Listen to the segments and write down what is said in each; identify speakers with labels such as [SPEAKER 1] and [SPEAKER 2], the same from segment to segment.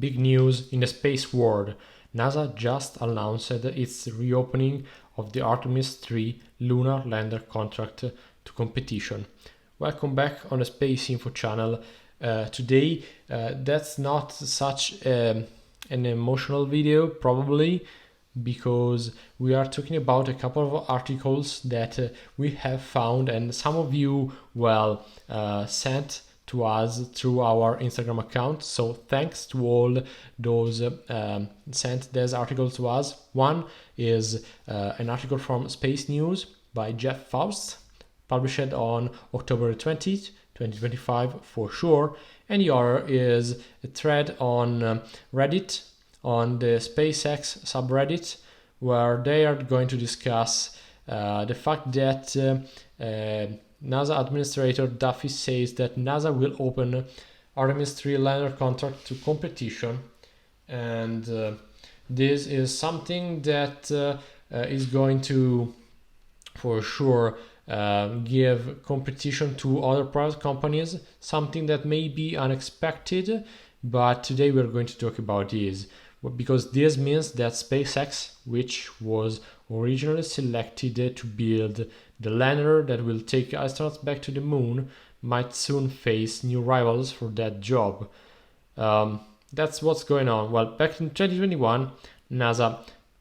[SPEAKER 1] Big news in the space world. NASA just announced its reopening of the Artemis III lunar lander contract to competition. Welcome back on the SpaceInfo channel. Today, that's not such an emotional video, probably, because we are talking about a couple of articles that we have found, and some of you, sent to us through our Instagram account. So thanks to all those sent these articles to us. One is an article from Space News by Jeff Faust, published on October 20th, 2025 for sure. And the other is a thread on Reddit, on the SpaceX subreddit, where they are going to discuss the fact that NASA Administrator Duffy says that NASA will open Artemis III lander contract to competition, and this is something that is going to, for sure, give competition to other private companies, something that may be unexpected, but today we're going to talk about this, because this means that SpaceX, which was originally selected to build the lander that will take astronauts back to the moon, might soon face new rivals for that job. That's what's going on. Well, back in 2021, NASA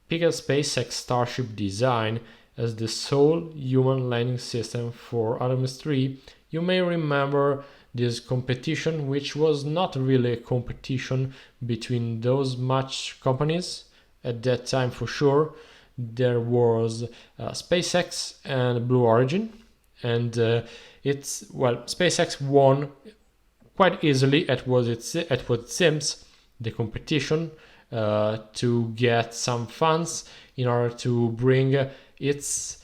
[SPEAKER 1] picked SpaceX Starship design as the sole human landing system for Artemis III. You may remember this competition, which was not really a competition between those much companies at that time for sure. There was SpaceX and Blue Origin, and SpaceX won quite easily at what it seems the competition to get some funds in order to bring its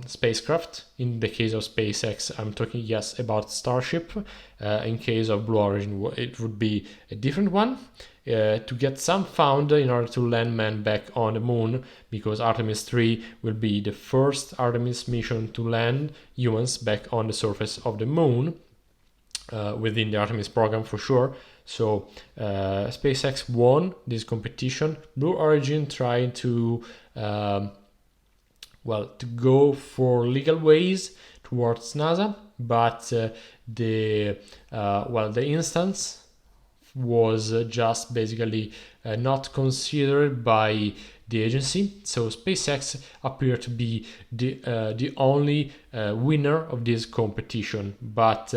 [SPEAKER 1] spacecraft. In the case of SpaceX, I'm talking about Starship. In case of Blue Origin, it would be a different one, to get some fund in order to land men back on the moon, because Artemis III will be the first Artemis mission to land humans back on the surface of the moon, within the Artemis program for sure. So SpaceX won this competition. Blue Origin tried to go for legal ways towards NASA, but the instance was just basically not considered by the agency. So SpaceX appeared to be the only winner of this competition. But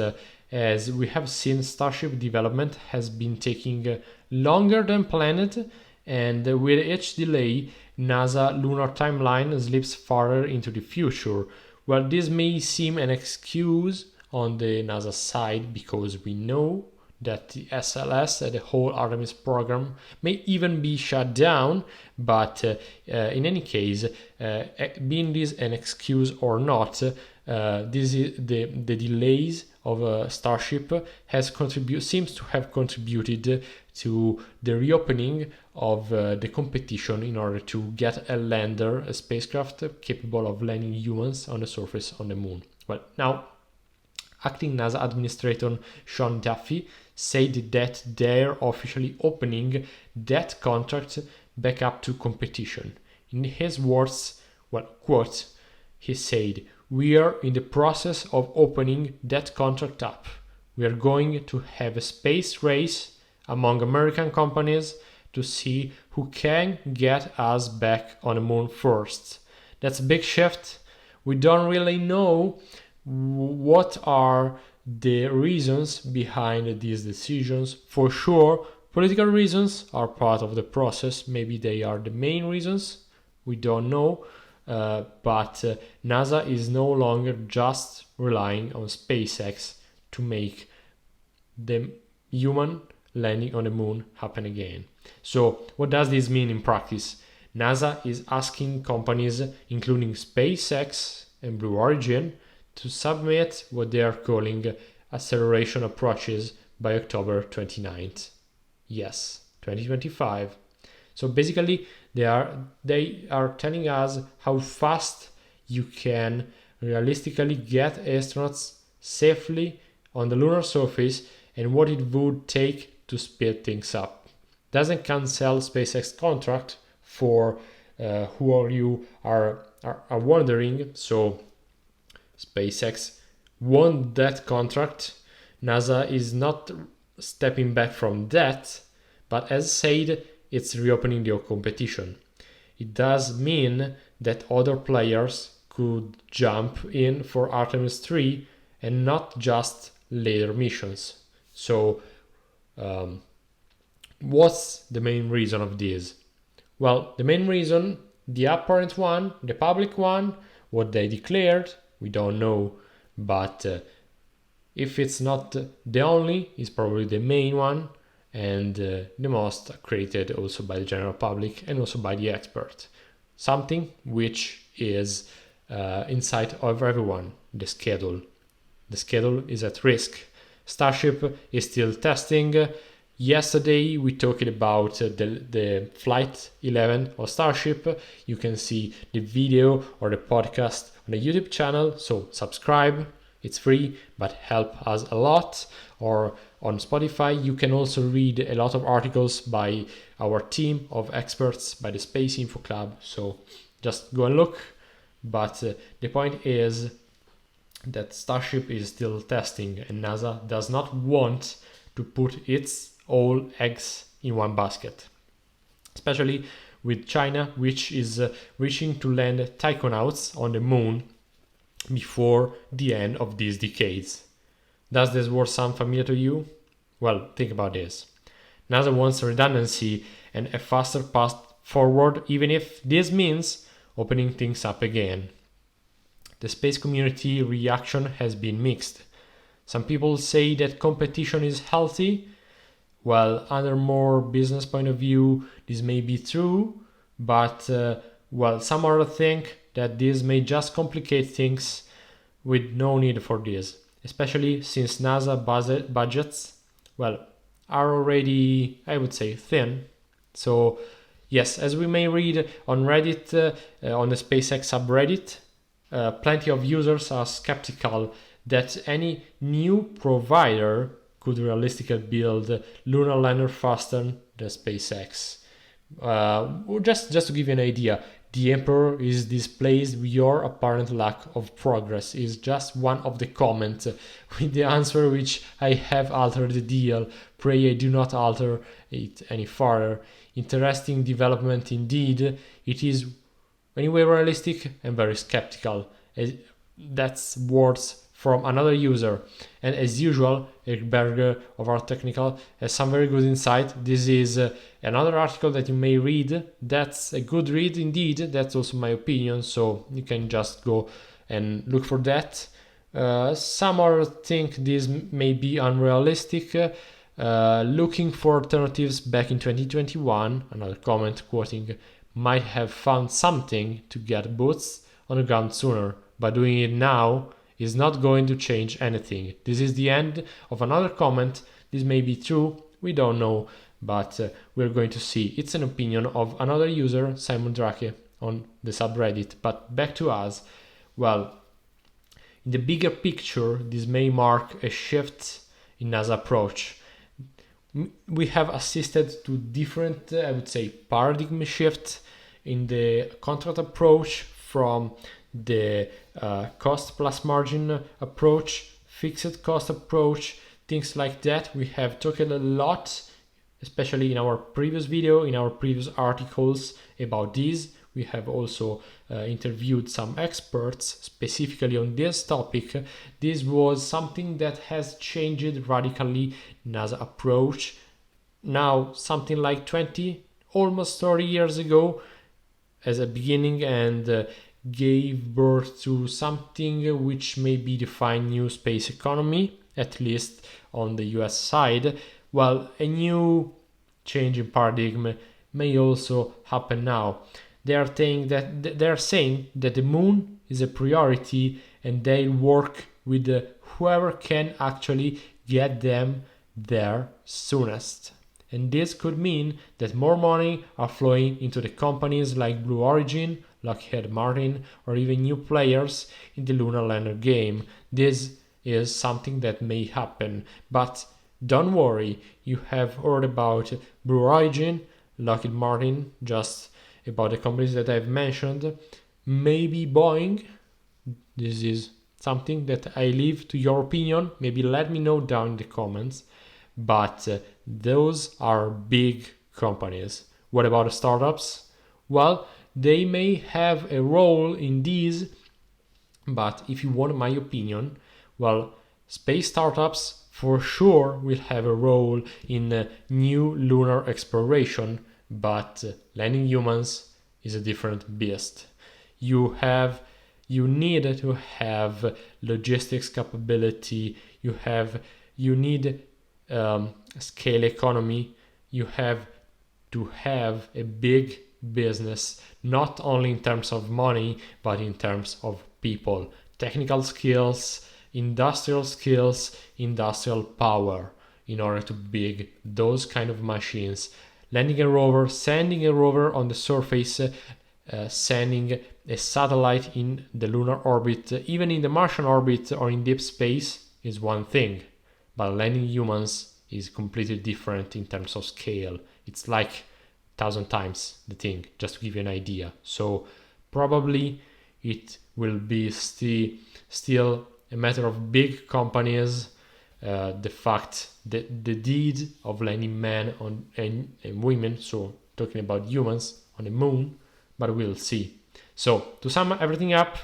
[SPEAKER 1] as we have seen, Starship development has been taking longer than planned, and with each delay, NASA lunar timeline slips farther into the future. Well, this may seem an excuse on the NASA side, because we know that the SLS, the whole Artemis program, may even be shut down. But in any case, being this an excuse or not, this is the delays of Starship seems to have contributed to the reopening of the competition in order to get a spacecraft capable of landing humans on the surface on the moon. Well, now, acting NASA Administrator Sean Duffy said that they're officially opening that contract back up to competition. In his words, quote, he said, "We are in the process of opening that contract up. We are going to have a space race among American companies to see who can get us back on the moon first." That's a big shift. We don't really know what are the reasons behind these decisions. For sure, political reasons are part of the process. Maybe they are the main reasons. We don't know. But NASA is no longer just relying on SpaceX to make the human landing on the moon happen again. So what does this mean in practice? NASA is asking companies, including SpaceX and Blue Origin, to submit what they are calling acceleration approaches by October 29th. Yes, 2025. So basically, they are telling us how fast you can realistically get astronauts safely on the lunar surface and what it would take to speed things up. doesn't cancel SpaceX contract for who you are wondering. So SpaceX won that contract. NASA is not stepping back from that, but as said, it's reopening the competition. It does mean that other players could jump in for Artemis 3 and not just later missions. So what's the main reason of this? Well, the main reason, the apparent one, the public one, what they declared, we don't know, but if it's not the only, it's probably the main one and the most accredited also by the general public and also by the expert. Something which is in sight of everyone, the schedule. The schedule is at risk. Starship is still testing. Yesterday we talked about the flight 11 of Starship. You can see the video or the podcast on the YouTube channel, so subscribe. It's free, but help us a lot. Or on Spotify, you can also read a lot of articles by our team of experts, by the SpaceInfo Club. So just go and look. But the point is that Starship is still testing, and NASA does not want to put its all eggs in one basket. Especially with China, which is wishing to land taikonauts on the moon before the end of these decades. Does this word sound familiar to you? Well, think about this. NASA wants redundancy and a faster path forward, even if this means opening things up again. The space community reaction has been mixed. Some people say that competition is healthy, while under more business point of view, this may be true, but some others think that this may just complicate things with no need for this, especially since NASA budgets, are already, I would say, thin. So yes, as we may read on Reddit, on the SpaceX subreddit, plenty of users are skeptical that any new provider could realistically build lunar lander faster than SpaceX. Just to give you an idea, the Emperor is displeased with your apparent lack of progress is just one of the comments with the answer which I have altered the deal. Pray I do not alter it any further. Interesting development indeed. It is anyway realistic and very skeptical. That's words from another user. And as usual, Eric Berger of our technical has some very good insight. This is another article that you may read. That's a good read indeed. That's also my opinion. So you can just go and look for that. Some others think this may be unrealistic. Looking for alternatives back in 2021, another comment quoting, might have found something to get boots on the ground sooner, but doing it now is not going to change anything. This is the end of another comment. This may be true, we don't know, but we're going to see. It's an opinion of another user, Simon Drake, on the subreddit. But back to us. Well, in the bigger picture, this may mark a shift in NASA approach. We have assisted to different, I would say, paradigm shift in the contract approach from the cost plus margin approach, fixed cost approach, things like that. We have talked a lot, especially in our previous video, in our previous articles about this. We have also interviewed some experts specifically on this topic. This was something that has changed radically NASA approach. Now, something like 20, almost 30 years ago, as a beginning, and gave birth to something which may be defined new space economy, at least on the US side, while a new change in paradigm may also happen now. They are saying that the moon is a priority and they'll work with whoever can actually get them there soonest. And this could mean that more money are flowing into the companies like Blue Origin, Lockheed Martin, or even new players in the lunar lander game. This is something that may happen, but Don't worry, you have heard about Blue Origin, Lockheed Martin, just about the companies that I've mentioned, maybe Boeing. This is something that I leave to your opinion. Maybe let me know down in the comments. But those are big companies. What about startups? Well, they may have a role in these, but if you want my opinion, well, space startups for sure will have a role in new lunar exploration, but landing humans is a different beast. You need to have logistics capability. You need scale economy. You have to have a big business, not only in terms of money, but in terms of people, technical skills, industrial power, in order to build those kind of machines. Landing a rover, sending a rover on the surface, sending a satellite in the lunar orbit, even in the Martian orbit or in deep space is one thing, but landing humans is completely different in terms of scale. It's like 1,000 times the thing, just to give you an idea. So probably it will be still a matter of big companies. The fact that the deed of landing men on and women, so talking about humans on the moon, but we'll see. So to sum everything up,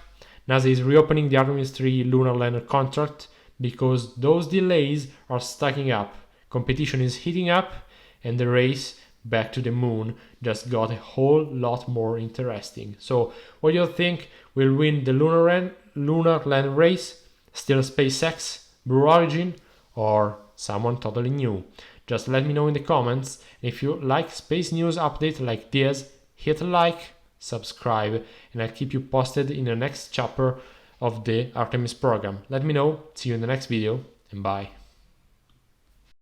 [SPEAKER 1] NASA is reopening the Artemis III lunar lander contract because those delays are stacking up. Competition is heating up, and the race back to the moon just got a whole lot more interesting. So what do you think will win the lunar land race? Still SpaceX, Blue Origin, or someone totally new? Just let me know in the comments. If you like space news updates like this, hit a like, subscribe, and I'll keep you posted in the next chapter of the Artemis program. Let me know. See you in the next video, and bye.